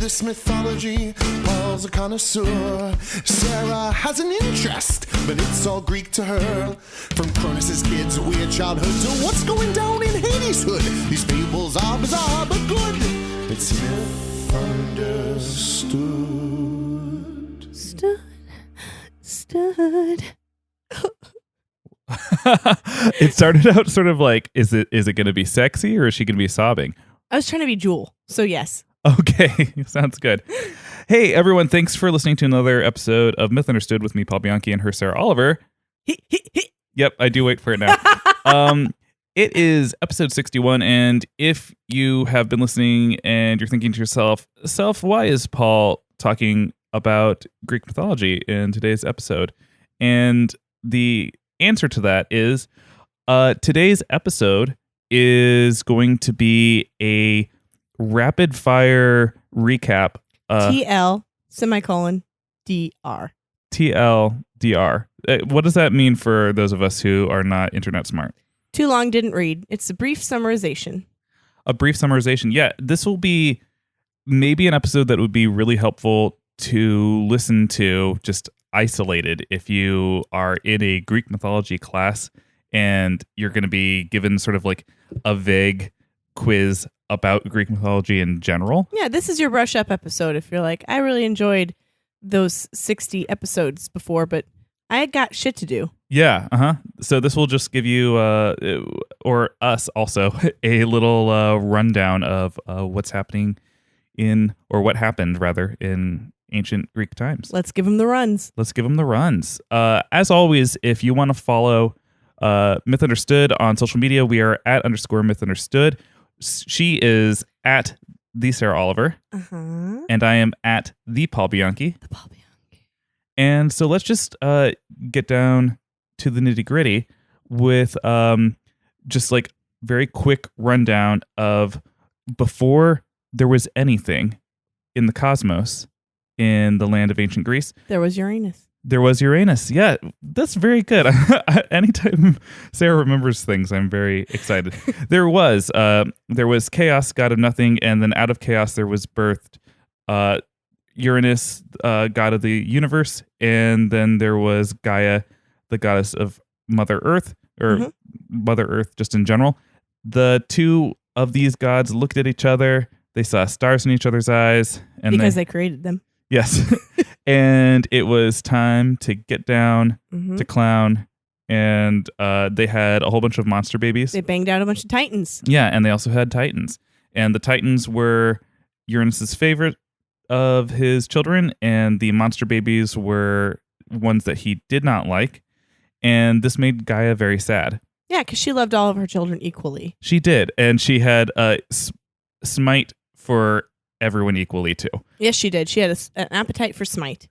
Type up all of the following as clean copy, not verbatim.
this mythology, Paul's a connoisseur. Sarah has an interest, but it's all Greek to her. From Cronus's kids' weird childhood to what's going down in Hades' hood. These fables are bizarre but good. It's myth understood. Stood. It started out sort of like, is it going to be sexy or is she going to be sobbing? I was trying to be Jewel, so yes. Okay, sounds good. Hey, everyone, thanks for listening to another episode of Myth Understood with me, Paul Bianchi, and her, Sarah Oliver. Yep, I do wait for it now. It is episode 61, and if you have been listening and you're thinking to yourself, why is Paul talking about Greek mythology in today's episode? And the answer to that is today's episode is going to be a rapid fire recap. TL semicolon DR. TLDR. What does that mean for those of us who are not internet smart? Too long, didn't read. It's a brief summarization. A brief summarization. Yeah, this will be maybe an episode that would be really helpful to listen to just isolated if you are in a Greek mythology class and you're going to be given sort of like a vague quiz about Greek mythology in general. Yeah, this is your brush up episode if you're like, I really enjoyed those 60 episodes before, but I got shit to do. Yeah, So this will just give you, or us also, a little rundown of what's happening or what happened, rather, in ancient Greek times. Let's give them the runs. As always, if you want to follow Myth Understood on social media, we are at _Myth Understood. She is at the Sarah Oliver, and I am at the Paul Bianchi. And so let's just get down to the nitty gritty with just like very quick rundown of before there was anything in the cosmos in the land of ancient Greece. There was Uranus. Yeah, that's very good. Anytime Sarah remembers things, I'm very excited. There was chaos, god of nothing, and then out of chaos there was birthed Uranus, god of the universe, and then there was Gaia, the goddess of Mother Earth, or Mother Earth just in general. The two of these gods looked at each other. They saw stars in each other's eyes. And because they created them. Yes. And it was time to get down, to clown, and they had a whole bunch of monster babies. They banged out a bunch of titans. Yeah, and they also had titans. And the titans were Uranus's favorite of his children, and the monster babies were ones that he did not like. And this made Gaia very sad. Yeah, because she loved all of her children equally. She did, and she had smite for everyone equally too. Yes, she did. She had an appetite for smite.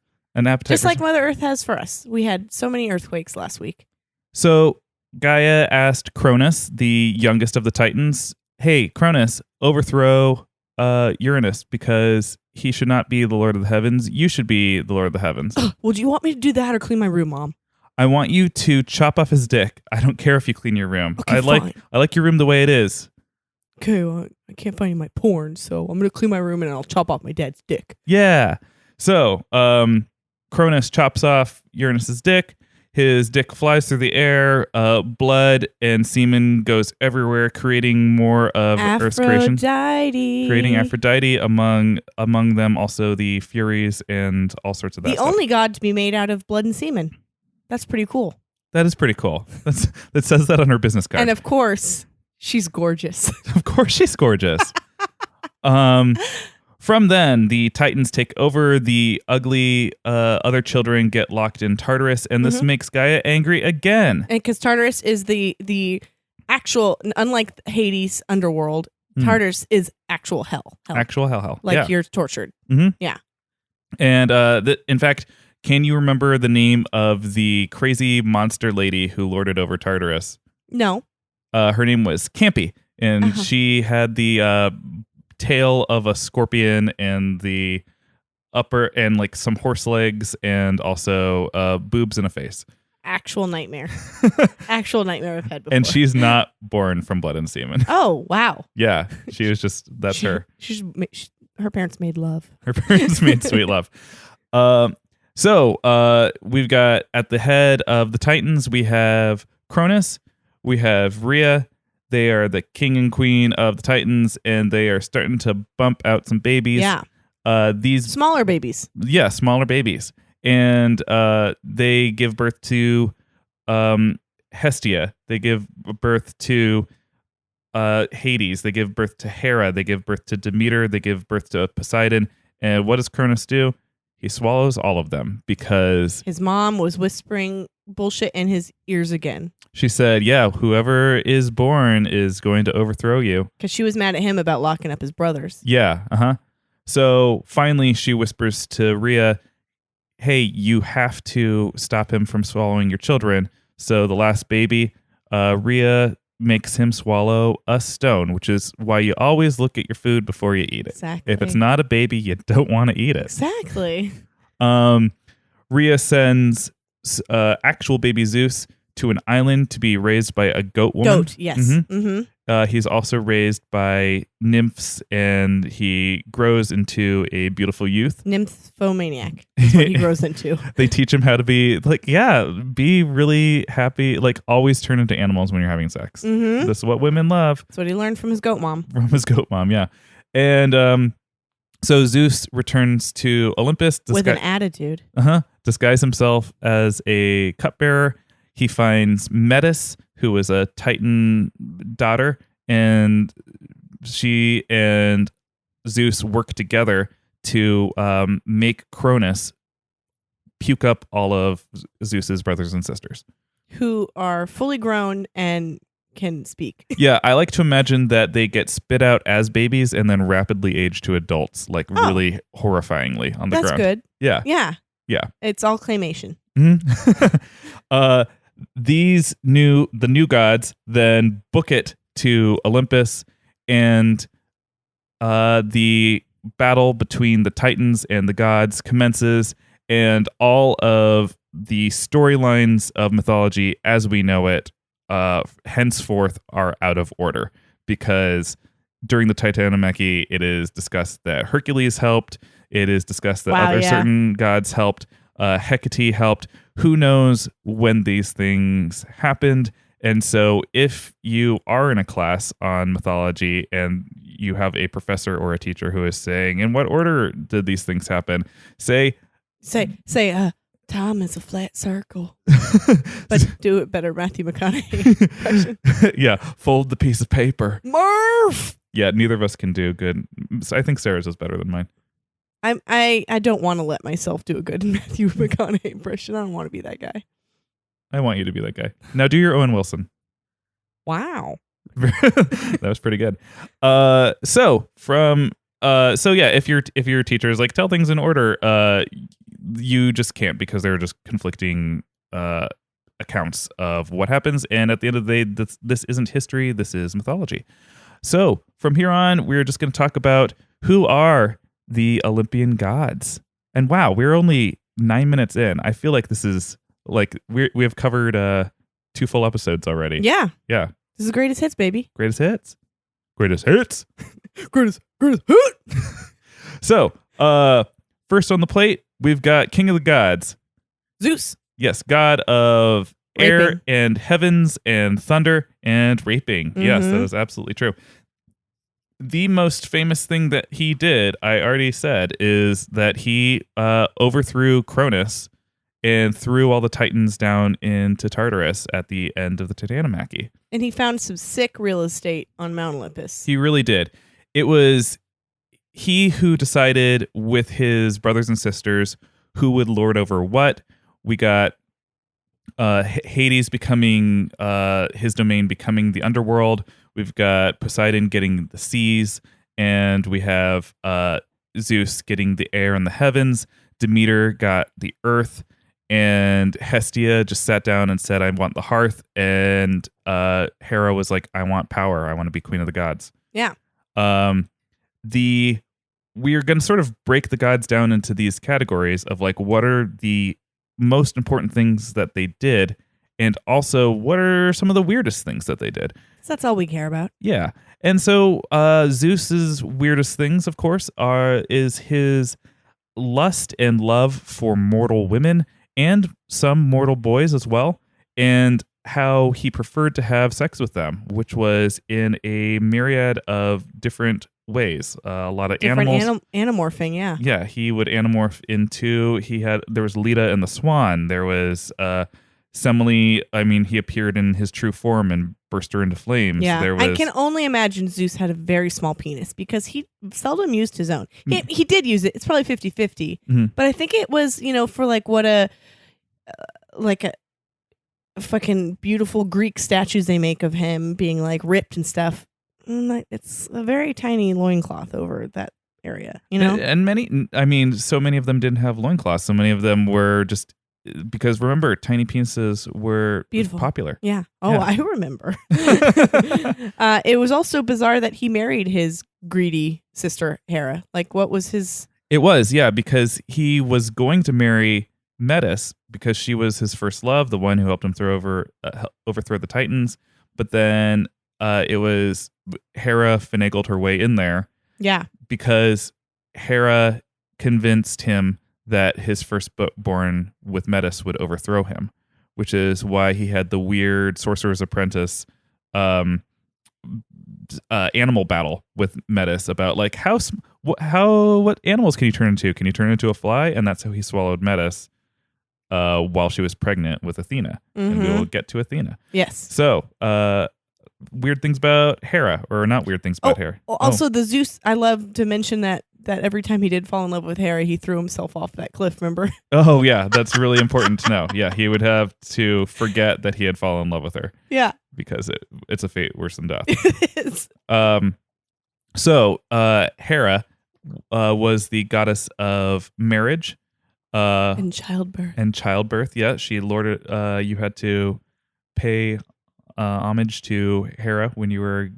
Just like Mother Earth has for us. We had so many earthquakes last week. So Gaia asked Cronus, the youngest of the Titans, hey, Cronus, overthrow Uranus because he should not be the Lord of the Heavens. You should be the Lord of the Heavens. Well, do you want me to do that or clean my room, Mom? I want you to chop off his dick. I don't care if you clean your room. Okay, I like your room the way it is. Okay, well, I can't find any of my porn, so I'm going to clean my room and I'll chop off my dad's dick. Yeah. So, Cronus chops off Uranus's dick. His dick flies through the air. Blood and semen goes everywhere, creating more of Earth's creation. Creating Aphrodite, among them also the Furies and all sorts of that stuff. The only god to be made out of blood and semen. That's pretty cool. That is pretty cool. That says that on her business card. And of course, she's gorgeous. Of course she's gorgeous. From then, the Titans take over. The ugly other children get locked in Tartarus, and this makes Gaia angry again. And because Tartarus is the actual, unlike Hades' underworld, Tartarus is actual hell. Actual hell. Like you're tortured. Yeah. And in fact, can you remember the name of the crazy monster lady who lorded over Tartarus? No. Her name was Campy, and she had the tail of a scorpion and the upper and like some horse legs and also boobs and a face. Actual nightmare. Actual nightmare I've had before. And she's not born from blood and semen. Oh, wow. Yeah, she was just, that's her. her parents made love. Her parents made sweet love. So we've got at the head of the Titans, we have Cronus, we have Rhea. They are the king and queen of the Titans, and they are starting to bump out some babies. Yeah. These Smaller babies. Yeah, smaller babies. And they give birth to Hestia. They give birth to Hades. They give birth to Hera. They give birth to Demeter. They give birth to Poseidon. And what does Cronus do? He swallows all of them because His mom was whispering bullshit in his ears again. she said, yeah, whoever is born is going to overthrow you. Because she was mad at him about locking up his brothers. Yeah, So finally she whispers to Rhea, hey, you have to stop him from swallowing your children. So the last baby, Rhea makes him swallow a stone, which is why you always look at your food before you eat it. Exactly. If it's not a baby, you don't want to eat it. Exactly. Rhea sends actual baby Zeus to an island to be raised by a goat woman. Goat, yes. Mm-hmm. He's also raised by nymphs, and he grows into a beautiful youth. Nymphomaniac is what he grows into. They teach him how to be be really happy, always turn into animals when you're having sex. Mm-hmm. This is what women love. That's what he learned from his goat mom. From his goat mom, yeah. And so Zeus returns to Olympus with an attitude. Disguise himself as a cupbearer. He finds Metis, who was a Titan daughter, and she and Zeus work together to make Cronus puke up all of Zeus's brothers and sisters. Who are fully grown and can speak. Yeah, I like to imagine that they get spit out as babies and then rapidly age to adults, really horrifyingly on the ground. That's good. Yeah. Yeah. Yeah. It's all claymation. Mm-hmm. The new gods then book it to Olympus, and the battle between the Titans and the gods commences, and all of the storylines of mythology as we know it henceforth are out of order, because during the Titanomachy it is discussed that Hercules helped, it is discussed that certain gods helped, Hecate helped. Who knows when these things happened? And so if you are in a class on mythology and you have a professor or a teacher who is saying, in what order did these things happen? Say, time is a flat circle. But do it better, Matthew McConaughey. Yeah, fold the piece of paper. Murph! Yeah, neither of us can do good. I think Sarah's is better than mine. I don't want to let myself do a good Matthew McConaughey impression. I don't want to be that guy. I want you to be that guy. Now do your Owen Wilson. Wow. That was pretty good. So if your teachers tell things in order, you just can't, because there are just conflicting accounts of what happens, and at the end of the day, this isn't history, this is mythology. So from here on, we're just going to talk about who are the Olympian gods. And wow, we're only 9 minutes in. I feel like this is we have covered 2 full episodes already. Yeah. Yeah. This is greatest hits, baby. Greatest hits. Greatest hits. greatest hit. So, first on the plate, we've got King of the Gods. Zeus. Yes, god of Raping. air and heavens and thunder and raping. Mm-hmm. Yes, that is absolutely true. The most famous thing that he did, I already said, is that he overthrew Cronus and threw all the Titans down into Tartarus at the end of the Titanomachy. And he found some sick real estate on Mount Olympus. He really did. It was he who decided with his brothers and sisters who would lord over what. We got Hades becoming his domain becoming the underworld. We've got Poseidon getting the seas, and we have Zeus getting the air and the heavens. Demeter got the earth, and Hestia just sat down and said, I want the hearth. And Hera was like, I want power. I want to be queen of the gods. Yeah. We're going to sort of break the gods down into these categories of what are the most important things that they did, and also what are some of the weirdest things that they did. So that's all we care about. Yeah. And so Zeus's weirdest things, of course, is his lust and love for mortal women and some mortal boys as well, and how he preferred to have sex with them, which was in a myriad of different ways. A lot of Different animals. Anamorphing, yeah. Yeah, he would anamorph into. There was Leda and the Swan. There was Semele. I mean, he appeared in his true form and burst her into flames. Yeah, There was, I can only imagine Zeus had a very small penis because he seldom used his own. He did use it. It's probably 50-50. Mhm. But I think it was, for like what a fucking beautiful Greek statues they make of him being like ripped and stuff. It's a very tiny loincloth over that area, And many, I mean, so many of them didn't have loincloths. So many of them were just, because remember, tiny penises were Beautiful. popular. Yeah. Oh, Yeah. I remember. It was also bizarre that he married his greedy sister, Hera. Like, what was his... It was, yeah, because he was going to marry Metis because she was his first love, the one who helped him overthrow the Titans. But then it was Hera finagled her way in there. Yeah. Because Hera convinced him that his firstborn with Metis would overthrow him, which is why he had the weird Sorcerer's Apprentice animal battle with Metis about like what animals can you turn into? Can you turn into a fly? And that's how he swallowed Metis while she was pregnant with Athena. And we will get to Athena. Yes. So, weird things about Hera, or not weird things about Hera. Also, the Zeus, I love to mention that every time he did fall in love with Hera, he threw himself off that cliff, remember? Oh, yeah, that's really important to know. Yeah, he would have to forget that he had fallen in love with her. Yeah. Because it's a fate worse than death. It is. So Hera was the goddess of marriage. And childbirth. And childbirth, yeah. She lorded, you had to pay homage to Hera when you were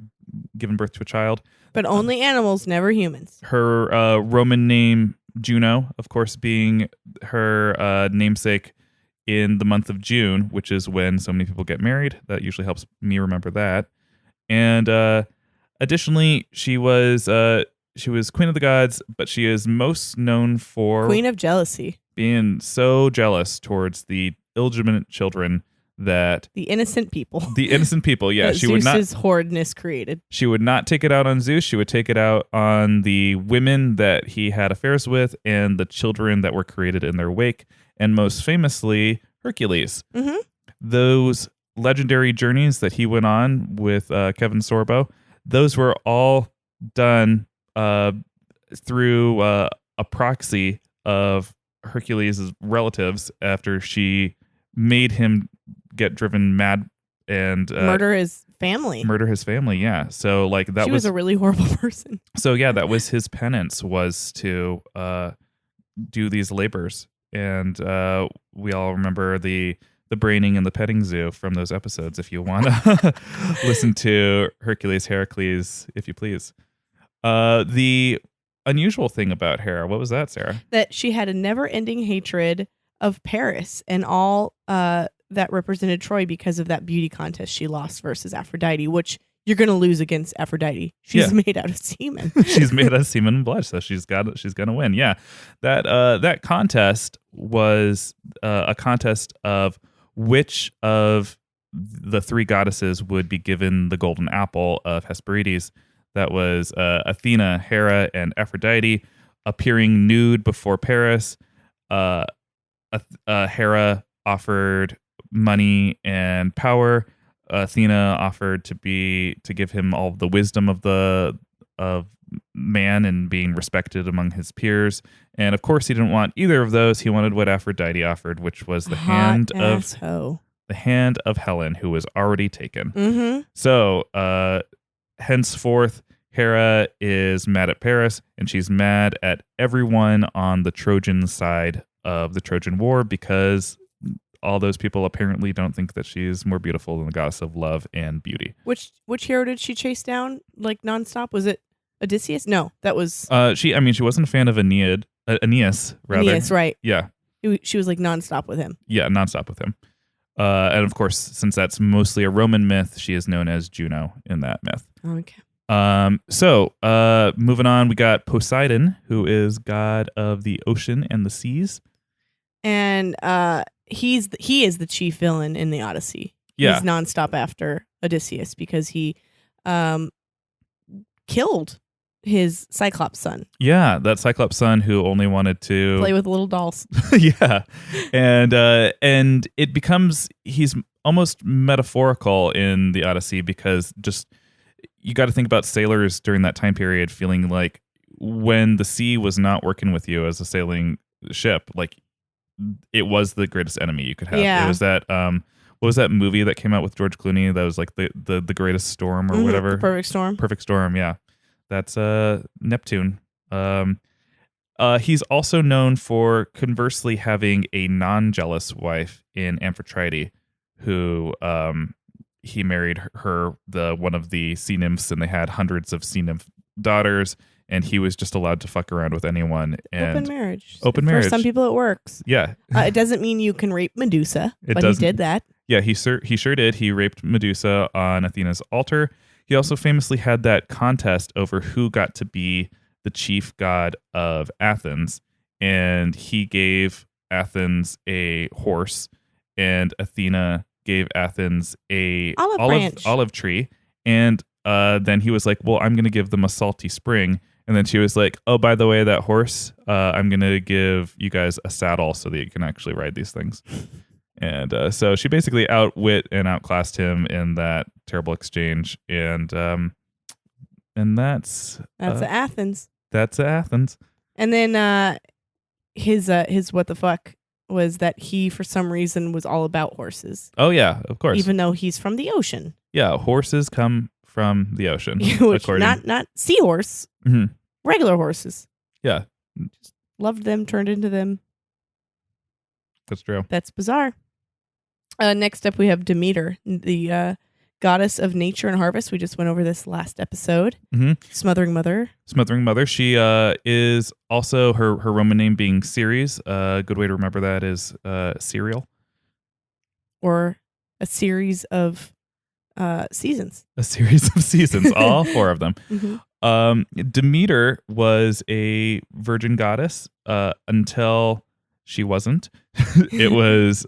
giving birth to a child. But only animals, never humans. Her Roman name, Juno, of course, being her namesake in the month of June, which is when so many people get married. That usually helps me remember that. And additionally, she was queen of the gods, but she is most known for Queen of jealousy. Being so jealous towards the illegitimate children that the innocent people. The innocent people, yeah. She would not. Zeus's horridness created. She would not take it out on Zeus. She would take it out on the women that he had affairs with and the children that were created in their wake. And most famously, Hercules. Mm-hmm. Those legendary journeys that he went on with Kevin Sorbo, those were all done through a proxy of Hercules' relatives after she made him get driven mad and murder his family. Yeah. So like that she was a really horrible person. So yeah, that was his penance, was to do these labors. And we all remember the braining and the petting zoo from those episodes if you want to listen to Hercules Heracles, if you please. The unusual thing about Hera, what was that, Sarah? That she had a never-ending hatred of Paris and all that represented Troy because of that beauty contest she lost versus Aphrodite, which you're going to lose against Aphrodite. She's made out of semen. She's made out of semen and blood, so she's going to win. Yeah. That contest was a contest of which of the three goddesses would be given the golden apple of Hesperides. That was Athena, Hera, and Aphrodite appearing nude before Paris. Hera offered money and power. Athena offered to give him all the wisdom of man and being respected among his peers. And of course, he didn't want either of those. He wanted what Aphrodite offered, which was the hand of Helen, who was already taken. Mm-hmm. So henceforth, Hera is mad at Paris, and she's mad at everyone on the Trojan side of the Trojan War because all those people apparently don't think that she's more beautiful than the goddess of love and beauty. Which hero did she chase down like nonstop? Was it Odysseus? No, that was she wasn't a fan of Aeneas, rather. Aeneas, right? Yeah. She was like nonstop with him. Yeah, nonstop with him. And of course, since that's mostly a Roman myth, she is known as Juno in that myth. Okay. So moving on, we got Poseidon, who is god of the ocean and the seas. And he is the chief villain in the Odyssey. Yeah. He's nonstop after Odysseus because he killed his Cyclops son. Yeah, that Cyclops son who only wanted to Play with little dolls. Yeah. And it becomes, he's almost metaphorical in the Odyssey because just you got to think about sailors during that time period feeling like when the sea was not working with you as a sailing ship, like it was the greatest enemy you could have. Yeah. It was that what was that movie that came out with George Clooney that was like the greatest storm or whatever? The Perfect Storm. Perfect Storm, yeah. That's Neptune. He's also known for conversely having a non-jealous wife in Amphitrite, who he married her, one of the sea nymphs, and they had hundreds of sea nymph daughters, and he was just allowed to fuck around with anyone. And Open marriage. Open For marriage. some people, it works. Yeah. It doesn't mean you can rape Medusa, but he did that. Yeah, he sure did. He raped Medusa on Athena's altar. He also famously had that contest over who got to be the chief god of Athens, and he gave Athens a horse, and Athena gave Athens a olive tree, and then he was like, well, I'm going to give them a salty spring, and then she was like, oh, by the way, that horse, I'm going to give you guys a saddle so that you can actually ride these things. And so she basically outwit and outclassed him in that terrible exchange, and that's Athens. That's Athens. And then his what the fuck was that he for some reason was all about horses. Oh yeah, of course. Even though he's from the ocean. Yeah, horses come from the ocean. Which, not seahorse, regular horses. Yeah, just loved them, turned into them. That's true. That's bizarre. Next up, we have Demeter, the goddess of nature and harvest. We just went over this last episode. Smothering Mother. Smothering Mother. She is also, her Roman name being Ceres. A good way to remember that is cereal. Or a series of seasons. A series of seasons, all four of them. Demeter was a virgin goddess until she wasn't. It was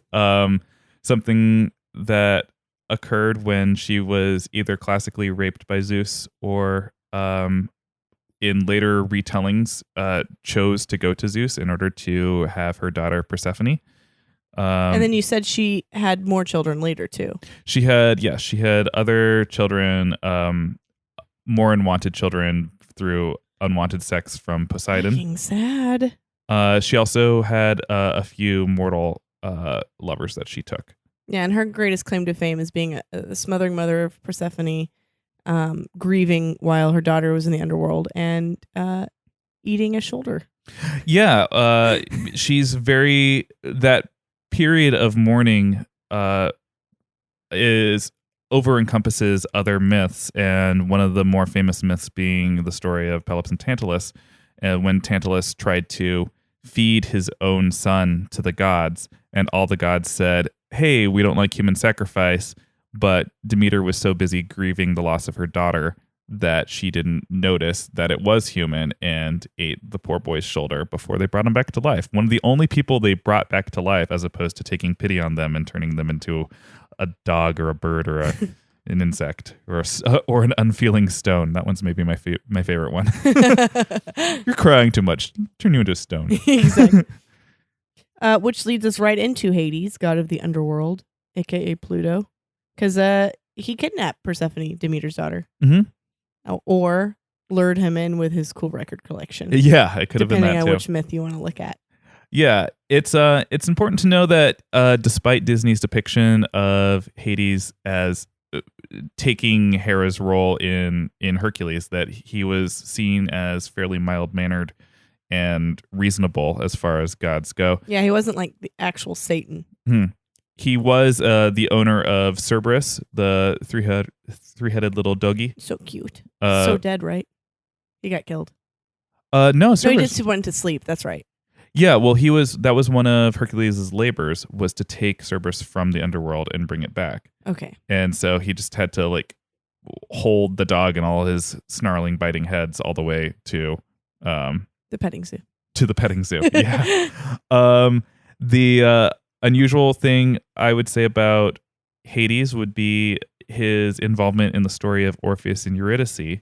something that occurred when she was either classically raped by Zeus or in later retellings chose to go to Zeus in order to have her daughter Persephone. And then you said she had more children later too. She had other children, more unwanted children through unwanted sex from Poseidon. Fucking sad. She also had a few mortal lovers that she took. Yeah, and her greatest claim to fame is being a smothering mother of Persephone, grieving while her daughter was in the underworld and eating a shoulder. Yeah, she's that period of mourning encompasses other myths, and one of the more famous myths being the story of Pelops and Tantalus, when Tantalus tried to feed his own son to the gods, and all the gods said, hey, we don't like human sacrifice, but Demeter was so busy grieving the loss of her daughter that she didn't notice that it was human and ate the poor boy's shoulder before they brought him back to life. One of the only people they brought back to life, as opposed to taking pity on them and turning them into a dog or a bird or an insect or an unfeeling stone. That one's maybe my favorite one. You're crying too much. Turn you into a stone. Exactly. Which leads us right into Hades, god of the underworld, aka Pluto, because he kidnapped Persephone, Demeter's daughter, or lured him in with his cool record collection. Yeah, it could have been that too. Depending on which myth you want to look at. Yeah, it's important to know that despite Disney's depiction of Hades as taking Hera's role in Hercules, that he was seen as fairly mild-mannered and reasonable as far as gods go. Yeah, he wasn't like the actual Satan. He was the owner of Cerberus, the three-headed little doggy. So cute. So dead, right? He got killed. No, Cerberus. No, he just went to sleep. That's right. Yeah, well, that was one of Hercules' labors, was to take Cerberus from the underworld and bring it back. Okay. And so he just had to like hold the dog and all his snarling, biting heads all the way to The petting zoo. to the petting zoo. Yeah. The unusual thing I would say about Hades would be his involvement in the story of Orpheus and Eurydice,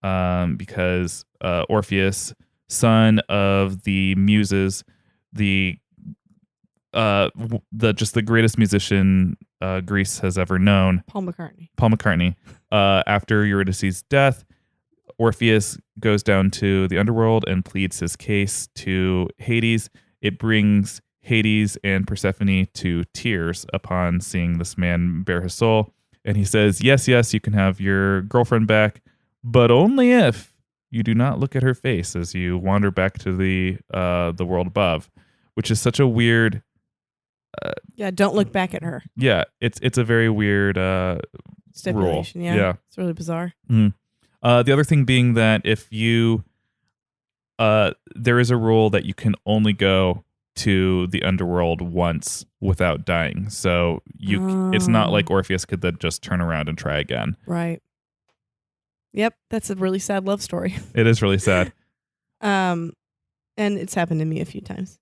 because Orpheus, son of the Muses, the just the greatest musician Greece has ever known, Paul McCartney. Paul McCartney. After Eurydice's death, Orpheus goes down to the underworld and pleads his case to Hades. It brings Hades and Persephone to tears upon seeing this man bare his soul. And he says, yes, you can have your girlfriend back, but only if you do not look at her face as you wander back to the world above, which is such a weird... don't look back at her. Yeah, it's a very weird Stipulation, rule. yeah. It's really bizarre. Mm-hmm. The other thing being that if you... there is a rule that you can only go to the underworld once without dying. So it's not like Orpheus could then just turn around and try again. Right. Yep, that's a really sad love story. It is really sad. And it's happened to me a few times.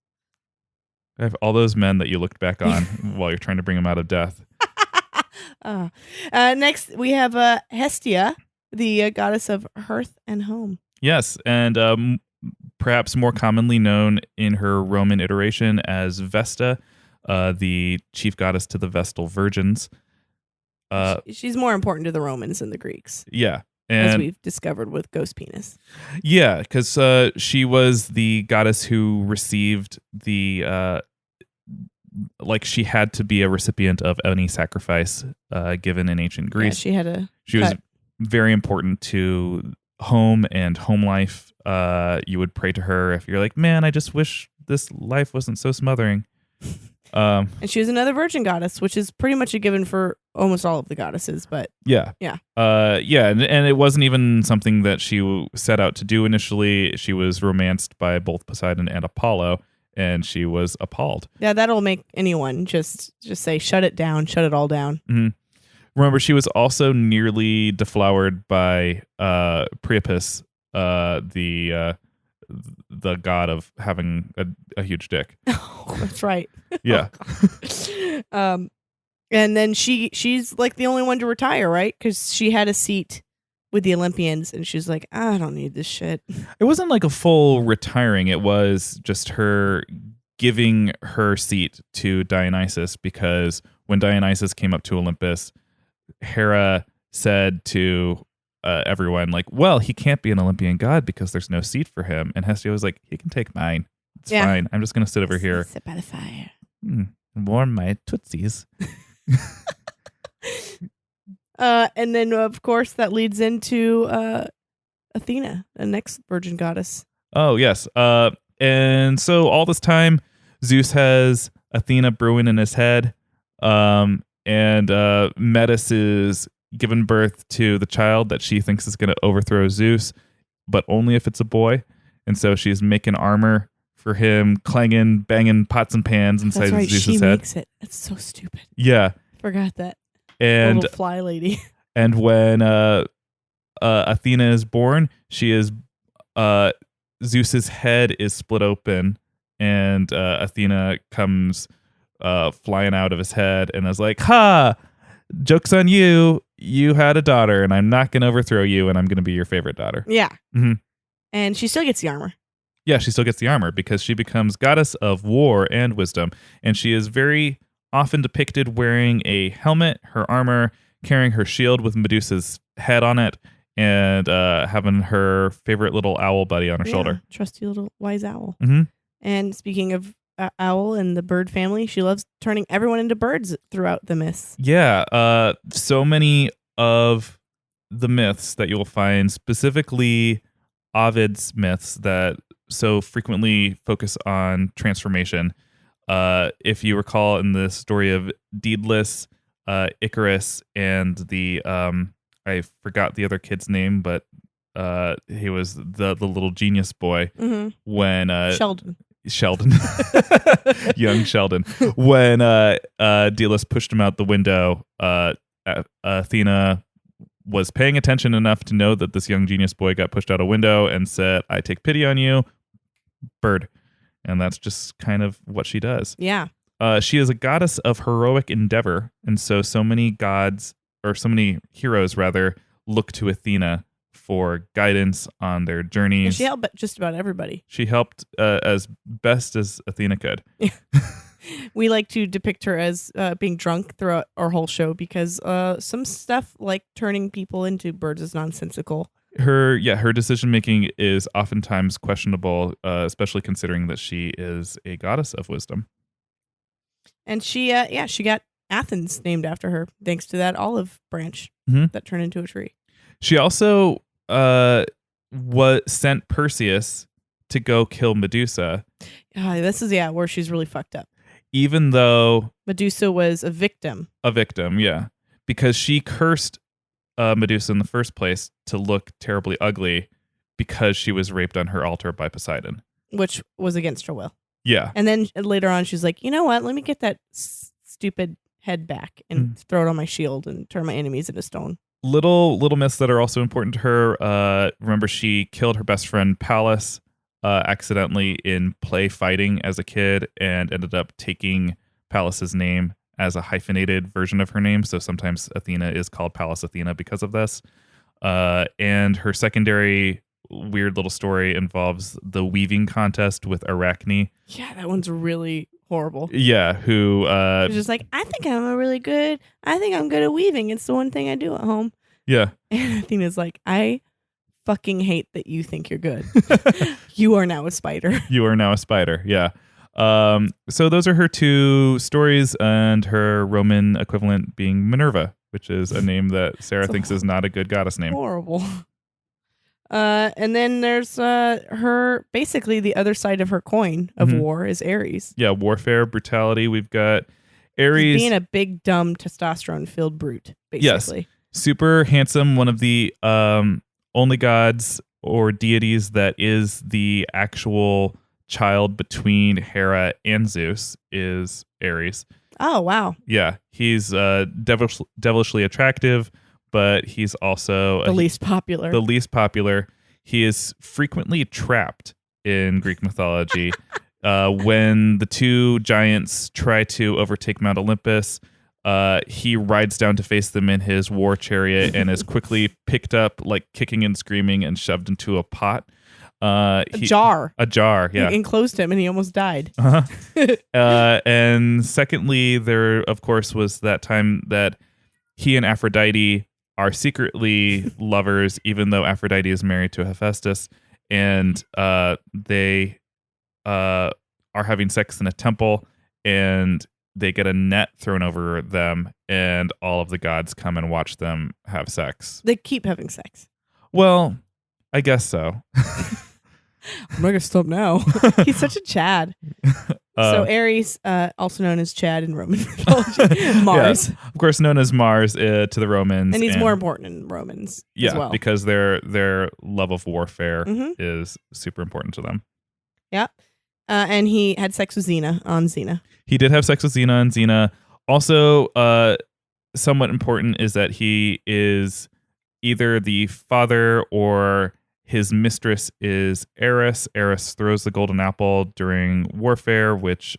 I have all those men that you looked back on while you're trying to bring them out of death. Next, we have Hestia, the goddess of hearth and home. Yes, and perhaps more commonly known in her Roman iteration as Vesta, the chief goddess to the Vestal Virgins. She's more important to the Romans than the Greeks. Yeah. As we've discovered with Ghost Penis. Yeah, because she was the goddess who received the... she had to be a recipient of any sacrifice given in ancient Greece. Yeah, she was very important to home and home life. You would pray to her if you're like, man, I just wish this life wasn't so smothering. And she was another virgin goddess, which is pretty much a given for almost all of the goddesses. But yeah, and it wasn't even something that she set out to do initially. She was romanced by both Poseidon and Apollo, and she was appalled. Yeah, that'll make anyone just say, shut it down, shut it all down. Mm-hmm. Remember, she was also nearly deflowered by Priapus, the god of having a huge dick. Oh, that's right. Yeah. And then she's like the only one to retire, right? Because she had a seat with the Olympians, and she's like, I don't need this shit. It wasn't like a full retiring. It was just her giving her seat to Dionysus, because when Dionysus came up to Olympus, Hera said to everyone, like, well, he can't be an Olympian god because there's no seat for him. And Hestia was like, he can take mine. It's fine. I'm just going to sit over here. Sit by the fire. Warm my tootsies. And then, of course, that leads into Athena, the next virgin goddess. Oh, yes. And so all this time, Zeus has Athena brewing in his head. And Metis is given birth to the child that she thinks is going to overthrow Zeus, but only if it's a boy. And so she's making armor for him, clanging, banging pots and pans inside Zeus's head. She makes it. It's so stupid. Yeah. Forgot that. And little fly lady. And when Athena is born, she is Zeus's head is split open, and Athena comes flying out of his head and is like, ha, joke's on you. You had a daughter, and I'm not going to overthrow you, and I'm going to be your favorite daughter. Yeah. Mm-hmm. And she still gets the armor. Yeah, she still gets the armor because she becomes goddess of war and wisdom. And she is very often depicted wearing a helmet, her armor, carrying her shield with Medusa's head on it, and having her favorite little owl buddy on her shoulder. Trusty little wise owl. Mm-hmm. And speaking of owl and the bird family, she loves turning everyone into birds throughout the myths. Yeah, so many of the myths that you'll find, specifically Ovid's myths that so frequently focus on transformation. If you recall in the story of Daedalus, Icarus, and the I forgot the other kid's name, but he was the little genius boy. Mm-hmm. When Sheldon. Sheldon, young Sheldon, when Delos pushed him out the window, Athena was paying attention enough to know that this young genius boy got pushed out a window and said, "I take pity on you, bird." And that's just kind of what she does. Yeah. She is a goddess of heroic endeavor, and so many gods, or so many heroes rather, look to Athena for guidance on their journeys. And she helped just about everybody. She helped as best as Athena could. We like to depict her as being drunk throughout our whole show because some stuff like turning people into birds is nonsensical. Her decision making is oftentimes questionable, especially considering that she is a goddess of wisdom. And she got Athens named after her thanks to that olive branch that turned into a tree. She also sent Perseus to go kill Medusa. This is where she's really fucked up. Even though Medusa was a victim. Yeah, because she cursed Medusa in the first place to look terribly ugly because she was raped on her altar by Poseidon, which was against her will. Yeah, and then later on, she's like, you know what? Let me get that stupid head back and throw it on my shield and turn my enemies into stone. Little myths that are also important to her. Remember, she killed her best friend Pallas accidentally in play fighting as a kid, and ended up taking Pallas's name as a hyphenated version of her name. So sometimes Athena is called Pallas Athena because of this. And her secondary weird little story involves the weaving contest with Arachne. Yeah, that one's really horrible. Yeah, who she's just like, I think I'm good at weaving. It's the one thing I do at home. Yeah. And Athena's like, I fucking hate that you think you're good. You are now a spider. You are now a spider. Yeah. So those are her two stories, and her Roman equivalent being Minerva, which is a name that Sarah thinks is not a good goddess name. Horrible. And then there's her, basically the other side of her coin of war is Ares. Yeah, warfare, brutality. We've got Ares being a big, dumb, testosterone-filled brute, basically. Yes. Super handsome, one of the only gods or deities that is the actual child between Hera and Zeus is Ares. Oh, wow. Yeah, he's devilishly attractive, but he's also the least popular. The least popular. He is frequently trapped in Greek mythology. When the two giants try to overtake Mount Olympus, he rides down to face them in his war chariot and is quickly picked up, like kicking and screaming, and shoved into a pot. A jar, yeah. It enclosed him and he almost died. And secondly, there, of course, was that time that he and Aphrodite are secretly lovers, even though Aphrodite is married to Hephaestus, and they are having sex in a temple, and they get a net thrown over them, and all of the gods come and watch them have sex. They keep having sex. Well, I guess so. I'm not gonna stop now. He's such a Chad. So Ares, also known as Chad in Roman mythology, Mars, of course, known as Mars to the Romans, and he's more important in Romans. Yeah, as well. Because their love of warfare is super important to them. Yeah, and he had sex with Xena on Xena. He did have sex with Xena on Xena. Also, somewhat important is that he is either the father or his mistress is Eris. Eris throws the golden apple during warfare, which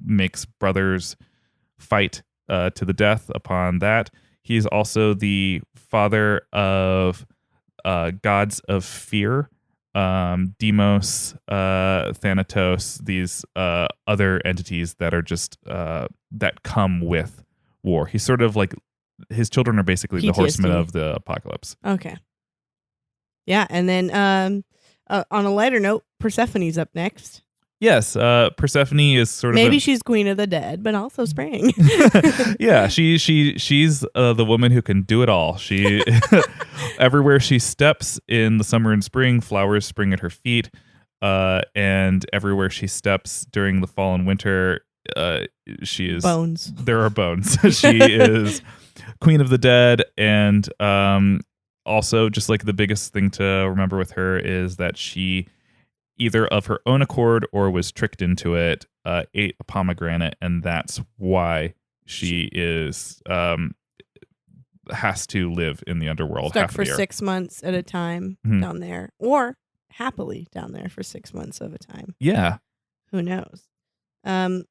makes brothers fight to the death upon that. He's also the father of gods of fear, Deimos, Thanatos, these other entities that are just that come with war. He's sort of like, his children are basically PTSD. The horsemen of the apocalypse. Okay. Yeah, and then on a lighter note, Persephone's up next. Yes, Persephone is sort of maybe she's queen of the dead, but also spring. Yeah, she's the woman who can do it all. She everywhere she steps in the summer and spring, flowers spring at her feet, and everywhere she steps during the fall and winter, she is bones. There are bones. She is queen of the dead, and also, just like the biggest thing to remember with her is that she either of her own accord or was tricked into it, ate a pomegranate, and that's why she is has to live in the underworld. Stuck half of for the year. 6 months at a time Mhm. down there, or happily down there for 6 months of a time. Yeah. Who knows? And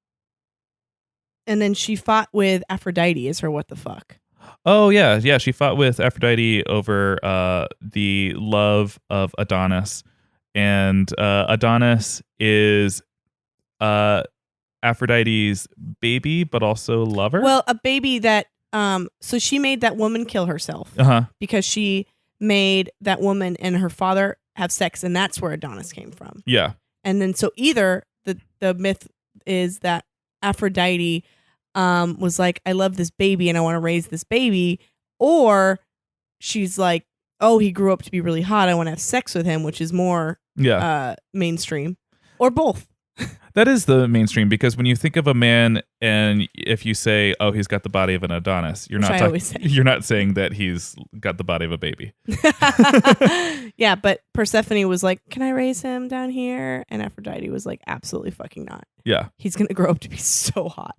then she fought with Aphrodite as her what the fuck. Oh yeah, yeah. She fought with Aphrodite over the love of Adonis, and Adonis is Aphrodite's baby, but also lover. Well, a baby that so she made that woman kill herself because she made that woman and her father have sex, and that's where Adonis came from. Yeah. And then so either the myth is that Aphrodite was like, I love this baby and I want to raise this baby, or she's like, oh, he grew up to be really hot, I want to have sex with him, which is more mainstream, or both. That is the mainstream, because when you think of a man and if you say, oh, he's got the body of an Adonis, you're not saying that he's got the body of a baby. Yeah, but Persephone was like, can I raise him down here? And Aphrodite was like, absolutely fucking not. Yeah. He's going to grow up to be so hot.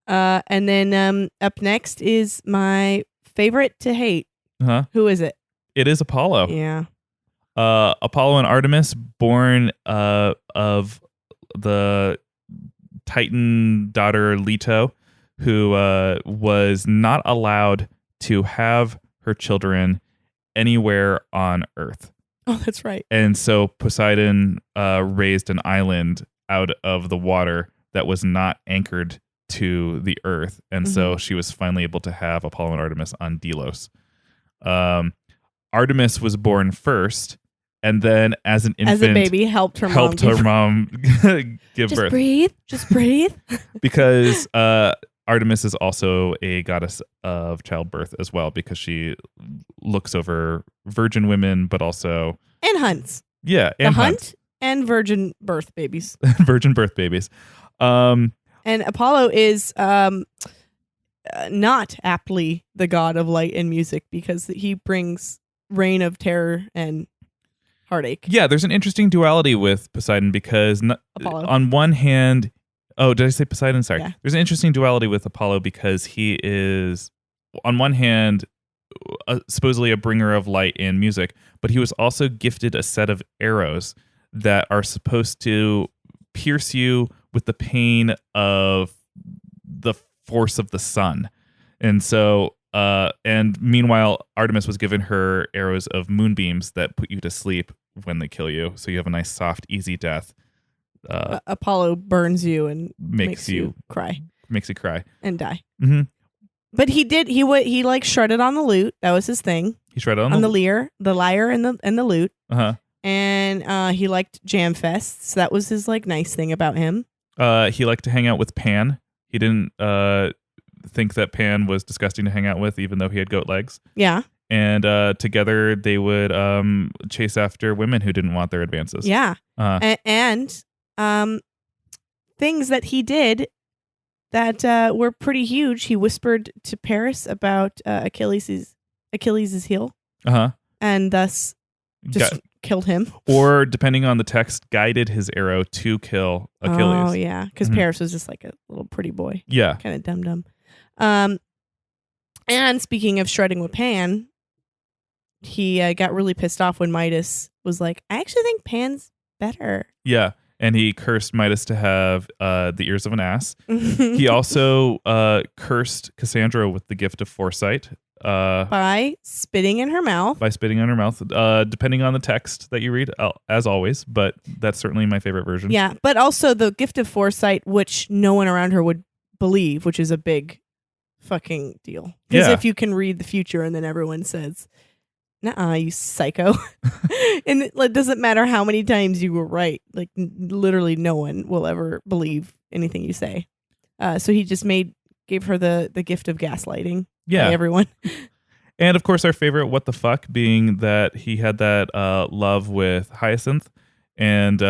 And then up next is my favorite to hate. Who is it? It is Apollo. Yeah. Apollo and Artemis, born of the Titan daughter Leto, who was not allowed to have her children anywhere on Earth. Oh, that's right. And so Poseidon raised an island out of the water that was not anchored to the Earth. And so she was finally able to have Apollo and Artemis on Delos. Artemis was born first, and then as an infant, as a baby, helped her mom give just birth. Just breathe. Because Artemis is also a goddess of childbirth as well, because she looks over virgin women, but also and hunts. Yeah, and hunt and virgin birth babies. Virgin birth babies. And Apollo is not aptly the god of light and music, because he brings reign of terror and heartache. Yeah, there's an interesting duality with Poseidon, because on one hand, oh, did I say Poseidon? Sorry. Yeah. There's an interesting duality with Apollo, because he is, on one hand, supposedly a bringer of light and music, but he was also gifted a set of arrows that are supposed to pierce you with the pain of the force of the sun. And so and meanwhile, Artemis was given her arrows of moonbeams that put you to sleep when they kill you, so you have a nice, soft, easy death. Apollo burns you and makes you cry. Makes you cry and die. Mm-hmm. But he like shredded on the lute. That was his thing. He shredded on the lyre, and the lute. And he liked jam fests. That was his like nice thing about him. He liked to hang out with Pan. He didn't think that Pan was disgusting to hang out with, even though he had goat legs. Yeah. And together they would chase after women who didn't want their advances. Yeah. And things that he did that were pretty huge. He whispered to Paris about Achilles' heel. And thus just killed him. Or, depending on the text, guided his arrow to kill Achilles. Oh, yeah. Because Paris was just like a little pretty boy. Yeah. Kind of dumb. And speaking of shredding with Pan, he got really pissed off when Midas was like, I actually think Pan's better. Yeah. And he cursed Midas to have the ears of an ass. He also cursed Cassandra with the gift of foresight. By spitting in her mouth. Depending on the text that you read, as always. But that's certainly my favorite version. Yeah, but also the gift of foresight, which no one around her would believe, which is a big fucking deal. Because if you can read the future and then everyone says, nuh-uh, you psycho. And it doesn't matter how many times you were right. Like, literally no one will ever believe anything you say. So he just gave her the gift of gaslighting. Yeah. By everyone. And of course, our favorite what the fuck being that he had that love with Hyacinth, and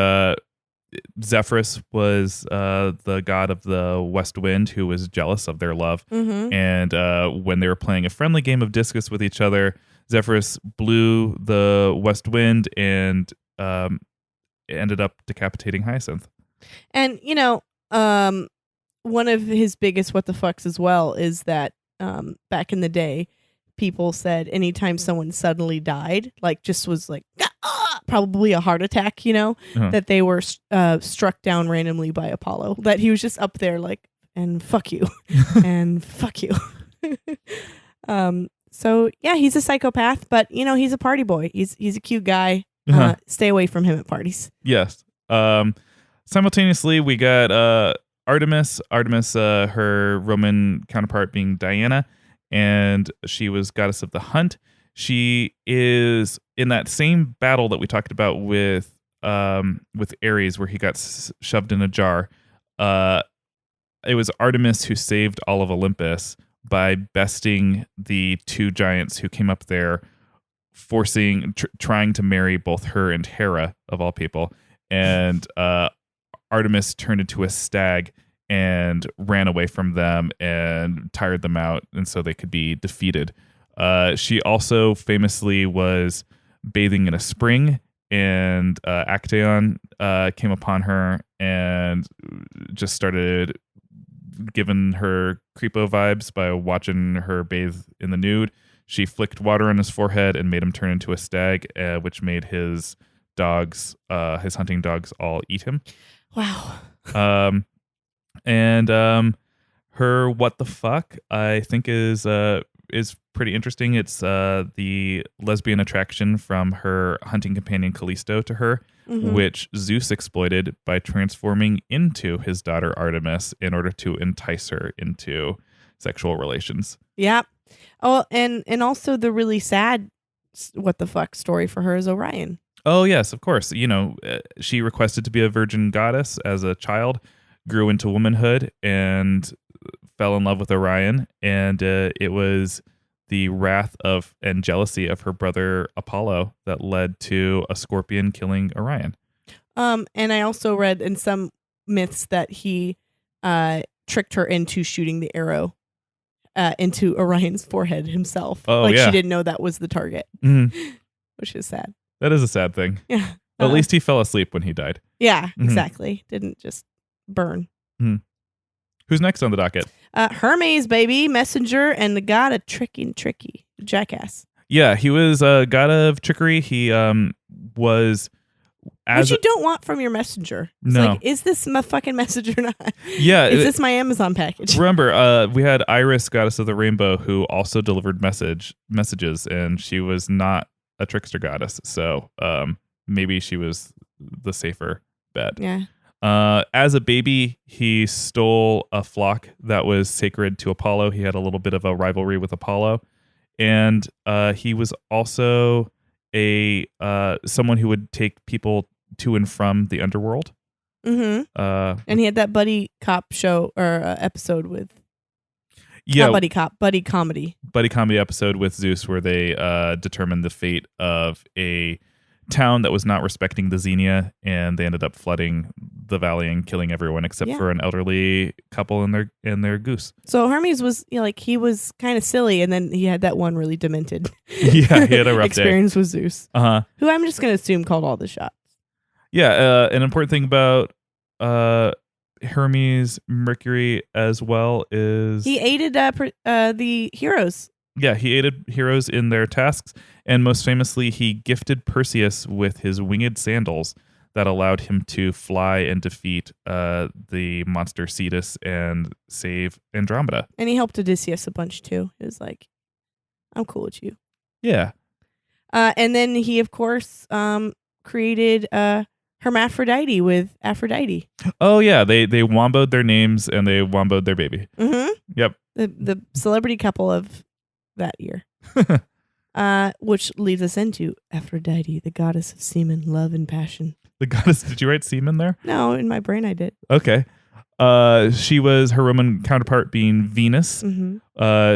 Zephyrus was the god of the west wind who was jealous of their love. And when they were playing a friendly game of discus with each other, Zephyrus blew the west wind and ended up decapitating Hyacinth. And, one of his biggest what the fucks as well is that back in the day, people said anytime someone suddenly died, like just was like, probably a heart attack, that they were struck down randomly by Apollo, that he was just up there like, and fuck you, and fuck you. So yeah, he's a psychopath, but he's a party boy. He's a cute guy. Stay away from him at parties. Yes. Simultaneously, we got Artemis, her Roman counterpart being Diana, and she was goddess of the hunt. She is in that same battle that we talked about with Ares, where he got shoved in a jar. It was Artemis who saved all of Olympus by besting the two giants who came up there, trying to marry both her and Hera, of all people. And Artemis turned into a stag and ran away from them and tired them out, and so they could be defeated. She also famously was bathing in a spring, and Actaeon came upon her and just started giving her creepo vibes by watching her bathe in the nude. She flicked water on his forehead and made him turn into a stag, which made his hunting dogs, all eat him. Wow. And her what the fuck, I think, is pretty interesting. It's the lesbian attraction from her hunting companion Callisto to her, which Zeus exploited by transforming into his daughter Artemis in order to entice her into sexual relations. Yeah. Oh, and also the really sad what the fuck story for her is Orion. Oh, yes, of course. She requested to be a virgin goddess as a child, grew into womanhood, and fell in love with Orion. And it was the wrath of and jealousy of her brother Apollo that led to a scorpion killing Orion. And I also read in some myths that he tricked her into shooting the arrow into Orion's forehead himself. Oh, she didn't know that was the target, which is sad. That is a sad thing. Yeah. At least he fell asleep when he died. Yeah, exactly. Didn't just burn. Who's next on the docket? Hermes, baby, messenger, and the god of tricky jackass. Yeah, he was a god of trickery. He was... What you don't want from your messenger. It's no. like, is this my fucking message or not? Yeah. Is this my Amazon package? Remember, we had Iris, goddess of the rainbow, who also delivered messages, and she was not a trickster goddess. So maybe she was the safer bet. Yeah. As a baby, he stole a flock that was sacred to Apollo. He had a little bit of a rivalry with Apollo. And he was also someone who would take people to and from the underworld. And he had that buddy cop show or episode with buddy comedy episode with Zeus, where they determined the fate of a town that was not respecting the Xenia, and they ended up flooding the valley and killing everyone except for an elderly couple and their goose. So Hermes was he was kind of silly, and then he had that one really demented he had a rough experience with Zeus, who I'm just gonna assume called all the shots. Yeah, an important thing about Hermes Mercury as well is he aided the heroes. Yeah, he aided heroes in their tasks, and most famously, he gifted Perseus with his winged sandals that allowed him to fly and defeat the monster Cetus and save Andromeda. And he helped Odysseus a bunch too. It was like, I'm cool with you. Yeah. And then he, of course, created Hermaphrodite with Aphrodite. Oh yeah, they womboed their names and they womboed their baby. Yep. The celebrity couple of that year. Which leads us into Aphrodite, the goddess of semen, love, and passion. The goddess, did you write semen there? No, in my brain I did. Okay. She was her Roman counterpart being Venus.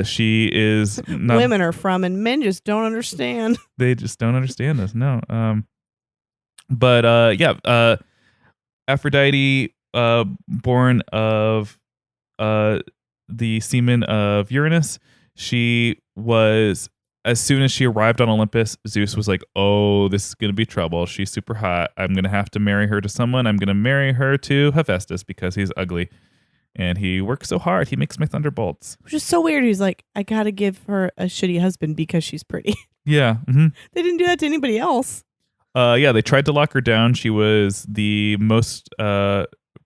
She is not, women are from, and men just don't understand. They just don't understand this. No. Aphrodite, born of the semen of Uranus. She was as soon as she arrived on Olympus, Zeus was like, oh, this is going to be trouble. She's super hot. I'm going to have to marry her to someone. I'm going to marry her to Hephaestus because he's ugly. And he works so hard. He makes my thunderbolts. Which is so weird. He's like, I got to give her a shitty husband because she's pretty. Yeah. Mm-hmm. They didn't do that to anybody else. Yeah, they tried to lock her down. She was the most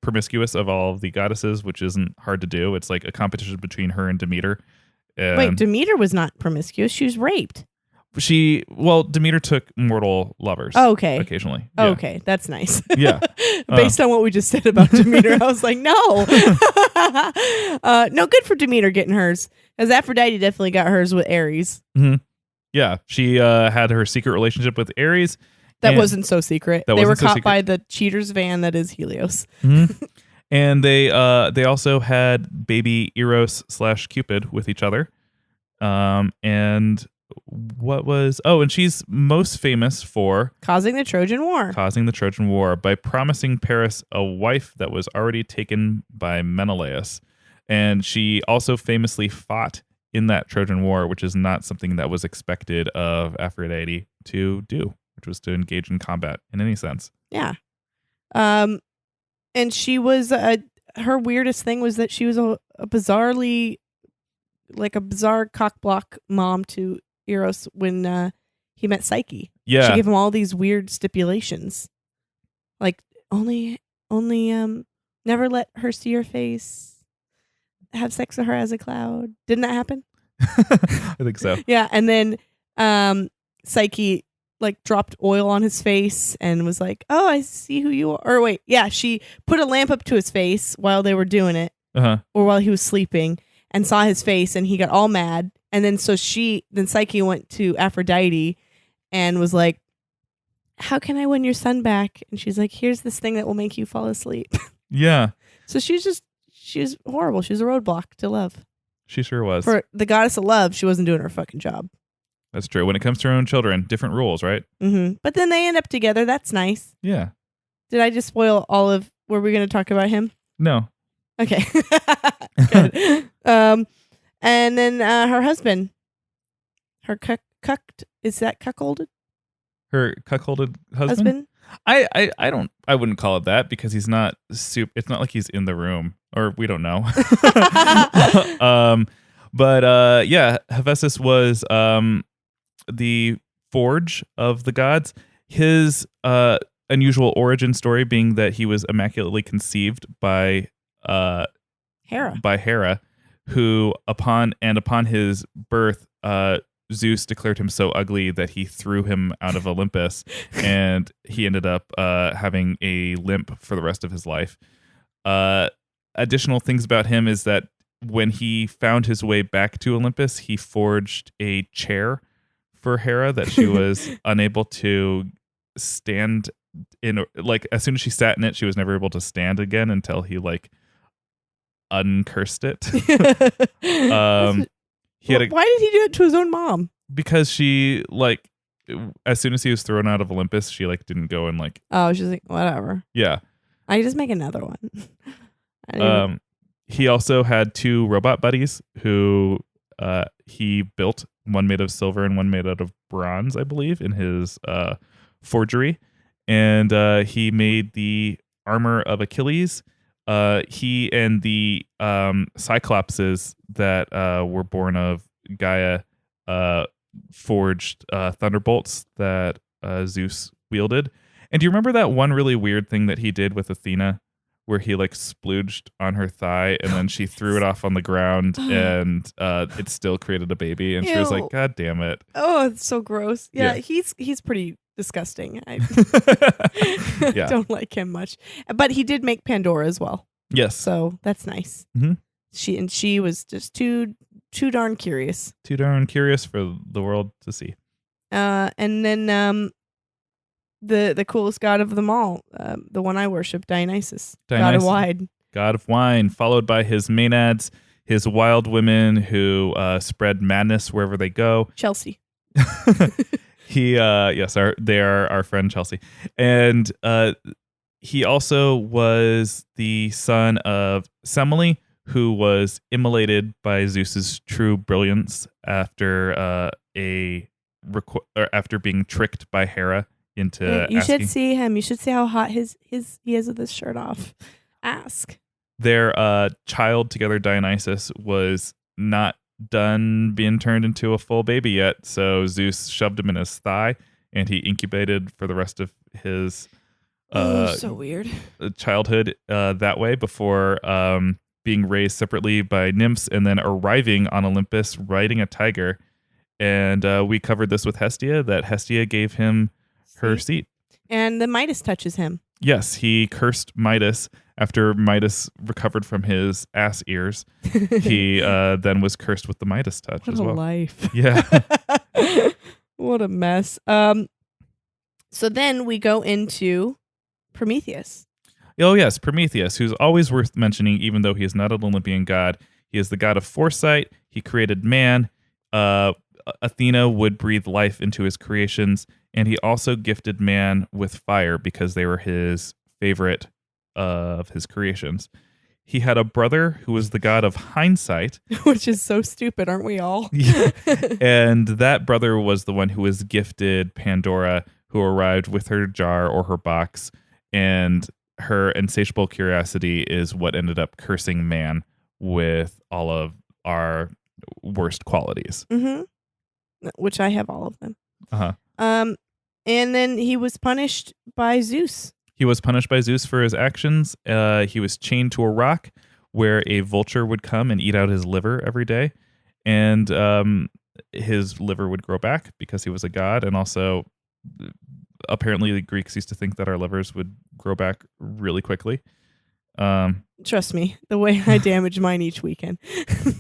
promiscuous of all of the goddesses, which isn't hard to do. It's like a competition between her and Demeter. Wait, Demeter was not promiscuous. She was raped. Demeter took mortal lovers. Oh, okay. Occasionally. Oh, Yeah. okay. That's nice. Yeah. Based on what we just said about Demeter, I was like, no. No, good for Demeter getting hers. Because Aphrodite definitely got hers with Ares. Mm-hmm. Yeah. She had her secret relationship with Ares. That wasn't so secret. They were wasn't so caught secret. by the cheater's van that is Helios. Mm-hmm. And they also had baby Eros/Cupid with each other. And she's most famous for causing the Trojan War by promising Paris a wife that was already taken by Menelaus. And she also famously fought in that Trojan War, which is not something that was expected of Aphrodite to do, which was to engage in combat in any sense. Yeah. And she was her weirdest thing was that she was a bizarre cock block mom to Eros when he met Psyche. Yeah. She gave him all these weird stipulations. Like only never let her see your face. Have sex with her as a cloud. Didn't that happen? I think so. Yeah, and then Psyche dropped oil on his face and was like, "Oh, I see who you are." Or wait, yeah, she put a lamp up to his face while they were doing it, or while he was sleeping, and saw his face, and he got all mad. And then then Psyche went to Aphrodite and was like, "How can I win your son back?" And she's like, "Here's this thing that will make you fall asleep." Yeah. So she was horrible. She was a roadblock to love. She sure was. For the goddess of love, she wasn't doing her fucking job. That's true. When it comes to her own children, different rules, right? Mm-hmm. But then they end up together. That's nice. Yeah. Did I just spoil all of? Were we going to talk about him? No. Okay. Good. And then her husband, her cucked. Is that cuckolded? Her cuckolded husband? I wouldn't call it that because he's not it's not like he's in the room, or we don't know. But Hephaestus was the forge of the gods. His unusual origin story being that he was immaculately conceived by Hera, who upon his birth, Zeus declared him so ugly that he threw him out of Olympus, and he ended up having a limp for the rest of his life. Additional things about him is that when he found his way back to Olympus, he forged a chair for Hera that she was unable to stand in. As soon as she sat in it, she was never able to stand again until he uncursed it. Why did he do it to his own mom? Because she as soon as he was thrown out of Olympus, she didn't go and she's like, whatever. Yeah. I just make another one. He also had two robot buddies who he built, one made of silver and one made out of bronze, I believe, in his forgery. And he made the armor of Achilles. He and the Cyclopses that were born of Gaia forged thunderbolts that Zeus wielded. And do you remember that one really weird thing that he did with Athena, where he splooged on her thigh and then she threw it off on the ground and it still created a baby, and she was like, God damn it. Oh, it's so gross. Yeah. He's pretty disgusting. I don't like him much. But he did make Pandora as well. Yes. So that's nice. Mm-hmm. She was just too darn curious. Too darn curious for the world to see. And then the coolest god of them all, the one I worship, Dionysus. God of wine. God of wine, followed by his maenads, his wild women who spread madness wherever they go. Chelsea. They are our friend Chelsea. And he also was the son of Semele, who was immolated by Zeus's true brilliance after after being tricked by Hera into You asking. should see him. You should see how hot he is with his shirt off. Ask. Their child together, Dionysus, was not done being turned into a full baby yet, so Zeus shoved him in his thigh, and he incubated for the rest of his so weird childhood that way before being raised separately by nymphs and then arriving on Olympus riding a tiger. And we covered this with Hestia, that Hestia gave him her seat. And the Midas touches him. Yes, he cursed Midas after Midas recovered from his ass ears. He then was cursed with the Midas touch as well. What a life. Yeah. What a mess. So then we go into Prometheus. Oh, yes, Prometheus, who's always worth mentioning, even though he is not an Olympian god. He is the god of foresight. He created man. Athena would breathe life into his creations, and he also gifted man with fire because they were his favorite of his creations. He had a brother who was the god of hindsight. Which is so stupid, aren't we all? Yeah. And that brother was the one who was gifted Pandora, who arrived with her jar or her box, and her insatiable curiosity is what ended up cursing man with all of our worst qualities. Mm-hmm. Which I have all of them. Uh-huh. And then he was punished by Zeus. He was punished by Zeus for his actions. He was chained to a rock where a vulture would come and eat out his liver every day. And his liver would grow back because he was a god. And also, apparently, the Greeks used to think that our livers would grow back really quickly. Trust me, the way I damage mine each weekend.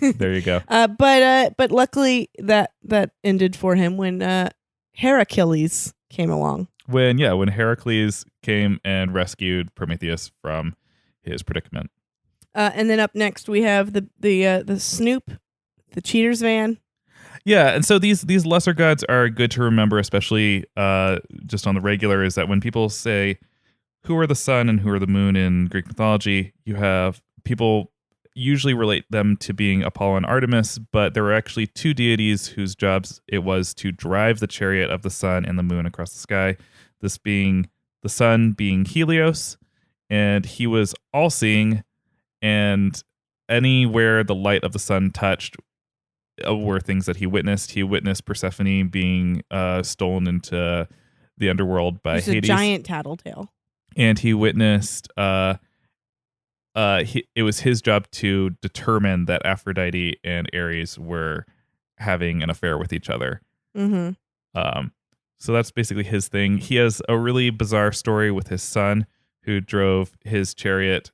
There you go. But luckily that ended for him when Heracles came along. When Heracles came and rescued Prometheus from his predicament. And then up next we have the Snoop, the cheater's van. Yeah, and so these lesser gods are good to remember, especially just on the regular, is that when people say who are the sun and who are the moon in Greek mythology, you have people usually relate them to being Apollo and Artemis, but there were actually two deities whose jobs it was to drive the chariot of the sun and the moon across the sky. This being the sun being Helios, and he was all-seeing, and anywhere the light of the sun touched were things that he witnessed. He witnessed Persephone being stolen into the underworld by He's Hades. a giant tattletale. And he witnessed it was his job to determine that Aphrodite and Ares were having an affair with each other. Mm-hmm. So that's basically his thing. He has a really bizarre story with his son who drove his chariot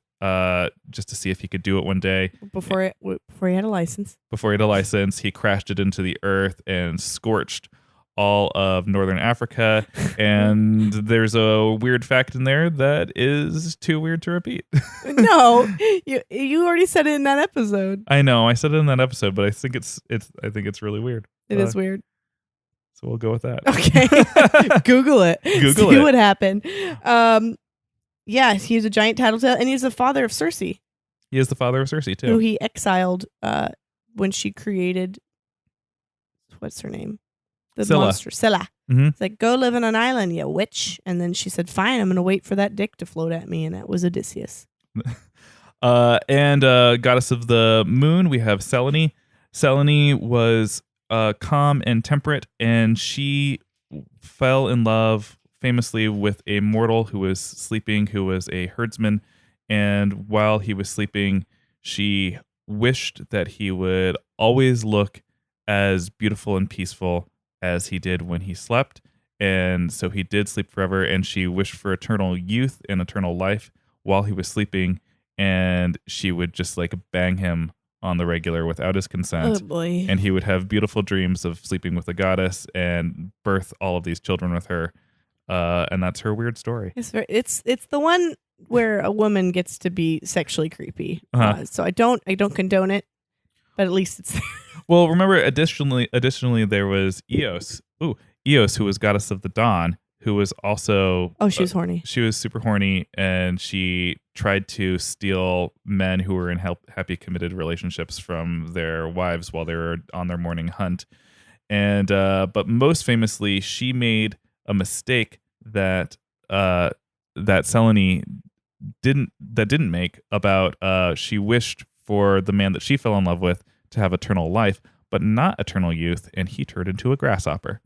just to see if he could do it one day. Before he had a license. Before he had a license, he crashed it into the earth and scorched all of northern Africa. And there's a weird fact in there that is too weird to repeat. No, you already said it in that episode. I know, I said it in that episode, but I think it's really weird. It is weird. So we'll go with that. Okay. Google it. Google See it. what happened. Yeah, he's a giant tattletale, and he's the father of Circe. He is the father of Circe too. Who he exiled when she created, what's her name? The Scylla. monster. Scylla. Mm-hmm. It's like, go live on an island, you witch. And then she said, fine, I'm going to wait for that dick to float at me. And that was Odysseus. And goddess of the moon, we have Selene. Selene was calm and temperate, and she fell in love famously with a mortal who was sleeping, who was a herdsman. And while he was sleeping, she wished that he would always look as beautiful and peaceful as he did when he slept. And so he did sleep forever, and she wished for eternal youth and eternal life while he was sleeping. And she would just like bang him on the regular without his consent. Oh boy. And he would have beautiful dreams of sleeping with a goddess and birth all of these children with her. And that's her weird story. It's the one where a woman gets to be sexually creepy. Uh-huh. So I don't condone it, but at least it's there. Well, remember, additionally, there was Eos. Eos, who was goddess of the dawn, who was also she was horny. She was super horny, and she tried to steal men who were in happy committed relationships from their wives while they were on their morning hunt. And but most famously, she made a mistake that Selene didn't make about she wished for the man that she fell in love with to have eternal life, but not eternal youth, and he turned into a grasshopper.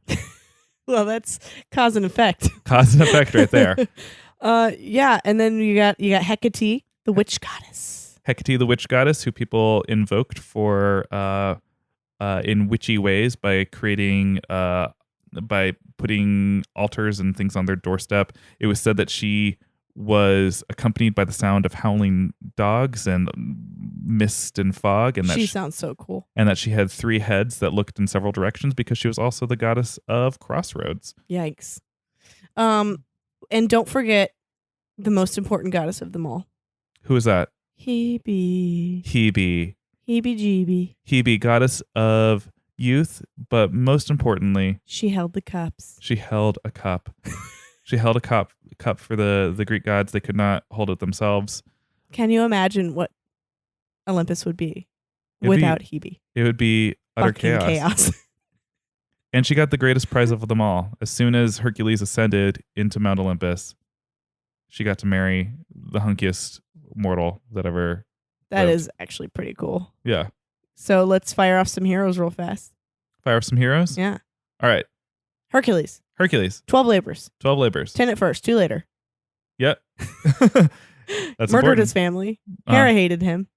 Well, that's cause and effect. Cause and effect right there. Yeah, and then you got Hecate, the witch goddess. Hecate, the witch goddess, who people invoked for in witchy ways by creating by putting altars and things on their doorstep. It was said that she was accompanied by the sound of howling dogs and mist and fog, and that she sounds so cool. And that she had 3 heads that looked in several directions because she was also the goddess of crossroads. Yikes. And don't forget the most important goddess of them all. Who is that? Hebe. Hebe, goddess of youth, but most importantly, she held the cups. She held a cup. She held a cup for the Greek gods. They could not hold it themselves. Can you imagine what Olympus would be without Hebe? It would be utter fucking chaos. And she got the greatest prize of them all. As soon as Hercules ascended into Mount Olympus, she got to marry the hunkiest mortal that ever That lived. is actually pretty cool. Yeah. So let's fire off some heroes real fast. Fire off some heroes? Yeah. All right. Hercules. 12 labors. 12 labors. 10 at first, 2 later. Yep. That's murdered important. his family. Hera hated him.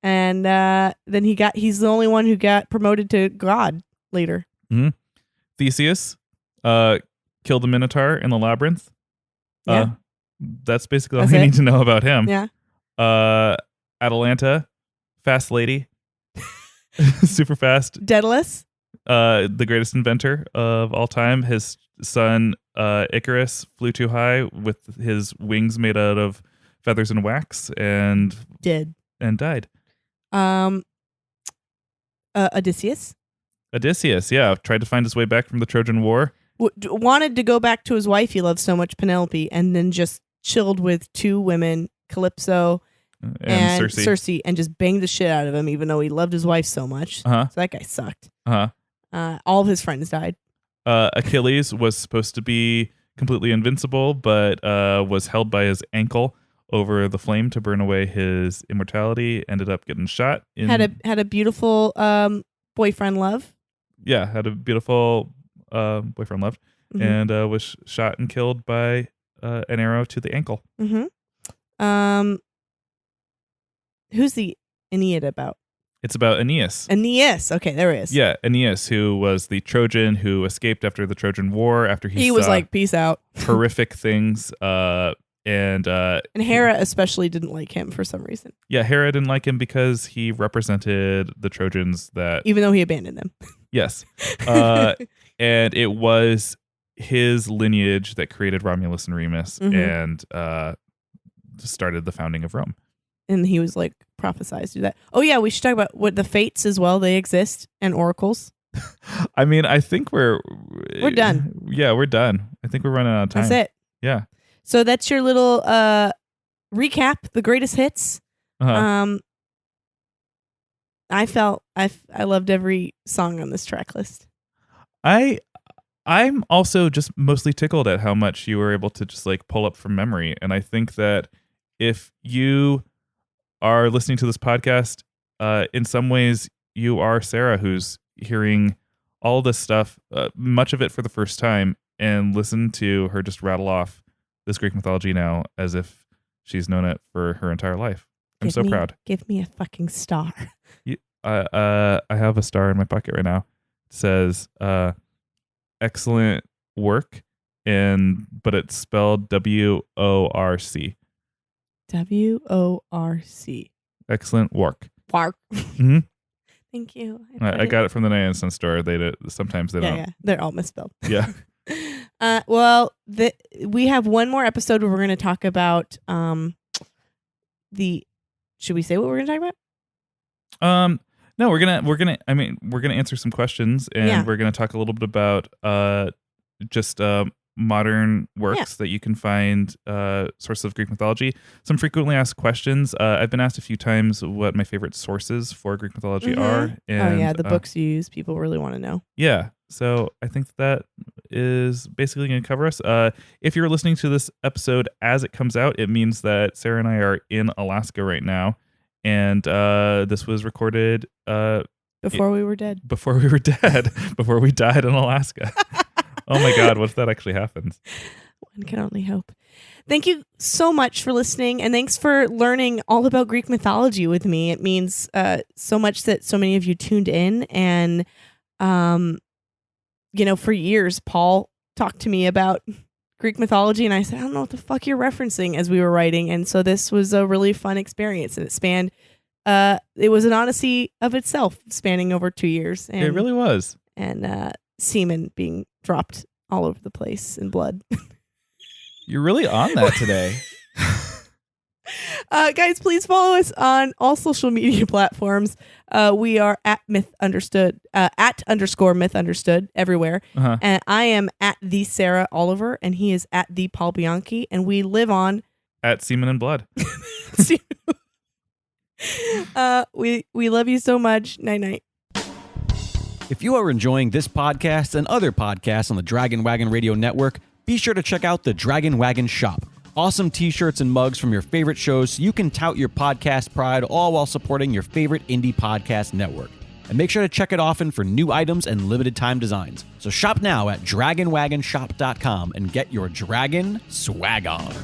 And then he's the only one who got promoted to god later. Mm-hmm. Theseus killed the Minotaur in the labyrinth. Yeah. That's basically all you need to know about him. Yeah. Atalanta, fast lady. Super fast. Daedalus. The greatest inventor of all time. His son Icarus flew too high with his wings made out of feathers and wax and died. Odysseus, yeah, tried to find his way back from the Trojan War. Wanted to go back to his wife he loved so much, Penelope, and then just chilled with 2 women, Calypso and Circe, and just banged the shit out of him, even though he loved his wife so much. So that guy sucked. All of his friends died. Achilles was supposed to be completely invincible, but was held by his ankle over the flame to burn away his immortality. Ended up getting shot. Had a beautiful boyfriend, Love. Yeah, had a beautiful boyfriend, Love, and was shot and killed by an arrow to the ankle. Who's the Aeneid about? It's about Aeneas. Okay, there he is. Yeah, Aeneas, who was the Trojan who escaped after the Trojan War after he was like, peace out. Horrific things. And Hera especially didn't like him for some reason. Yeah, Hera didn't like him because he represented the Trojans that... Even though he abandoned them. Yes. And it was his lineage that created Romulus and Remus and started the founding of Rome. And he was like prophesized to do that. Oh yeah, we should talk about what the fates as well. They exist, and oracles. I mean, I think we're done. Yeah, we're done. I think we're running out of time. That's it. Yeah. So that's your little recap, the greatest hits. I loved every song on this track list. I'm also just mostly tickled at how much you were able to just like pull up from memory. And I think that if you are listening to this podcast, in some ways you are Sarah, who's hearing all this stuff, much of it for the first time, and listen to her just rattle off this Greek mythology now as if she's known it for her entire life. I'm so proud. Give me a fucking star. I have a star in my pocket right now. It says excellent work, but it's spelled WORC. WORC. Excellent work. Work. Mm-hmm. Thank you. I got it from the 99-cent store. Sometimes they don't. Yeah, they're all misspelled. Yeah. Well, we have one more episode where we're going to talk about Should we say what we're going to talk about? No, we're gonna answer some questions, and we're gonna talk a little bit about just modern works that you can find sources of Greek mythology. Some frequently asked questions. I've been asked a few times what my favorite sources for Greek mythology are. And, the books you use. People really want to know. Yeah. So I think that is basically going to cover us. If you're listening to this episode as it comes out, it means that Sarah and I are in Alaska right now. And this was recorded before we were dead. Before we were dead. Before we died in Alaska. Oh my God, what if that actually happens? One can only hope. Thank you so much for listening, and thanks for learning all about Greek mythology with me. It means so much that so many of you tuned in, and for years, Paul talked to me about Greek mythology, and I said, I don't know what the fuck you're referencing as we were writing, and so this was a really fun experience, and it spanned, it was an odyssey of itself, spanning over 2 years. And, it really was. And semen being dropped all over the place in blood. You're really on that today. Guys, please follow us on all social media platforms. We are at @_Myth Understood everywhere. And I am at the Sarah Oliver, and he is at the Paul Bianchi, and we live on at Semen and Blood. We love you so much. Night night. If you are enjoying this podcast and other podcasts on the Dragon Wagon Radio Network, be sure to check out the Dragon Wagon Shop. Awesome t-shirts and mugs from your favorite shows so you can tout your podcast pride, all while supporting your favorite indie podcast network. And make sure to check it often for new items and limited time designs. So shop now at dragonwagonshop.com and get your dragon swag on.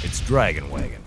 It's Dragon Wagon.